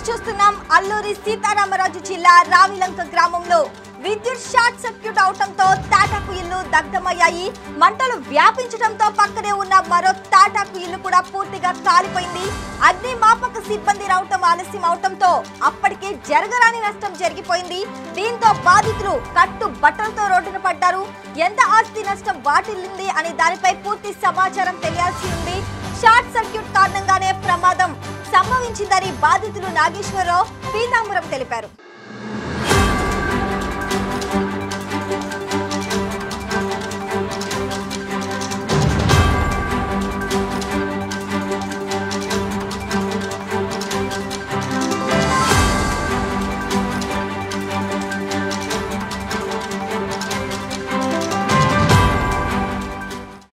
చూస్తున్నాం అల్లూరి సీతారామరాజు జిల్లా రావిలంక గ్రామంలో విద్యుత్ షార్ట్ సర్క్యూట్ అవటంతో తాటాకు ఇల్లు దగ్ధమయ్యాయి. మంటలు వ్యాపించడంతో పక్కనే ఉన్న మరో తాటాకు ఇల్లు కూడా పూర్తిగా కాలిపోయింది. అగ్నిమాపక సిబ్బంది రావటం ఆలస్యం అవటంతో అప్పటికే జరగరాని నష్టం జరిగిపోయింది. దీంతో బాధితులు కట్టు బట్టలతో రోడ్డున పడ్డారు. ఎంత ఆస్తి నష్టం వాటిల్లింది అనే దానిపై పూర్తి సమాచారం తెలియాల్సి ఉంది. షార్ట్ సర్క్యూట్ కారణంగానే ప్రమాదం సంభవించిందని బాధితులు నాగేశ్వరరావు, పీతాంబరం తెలిపారు.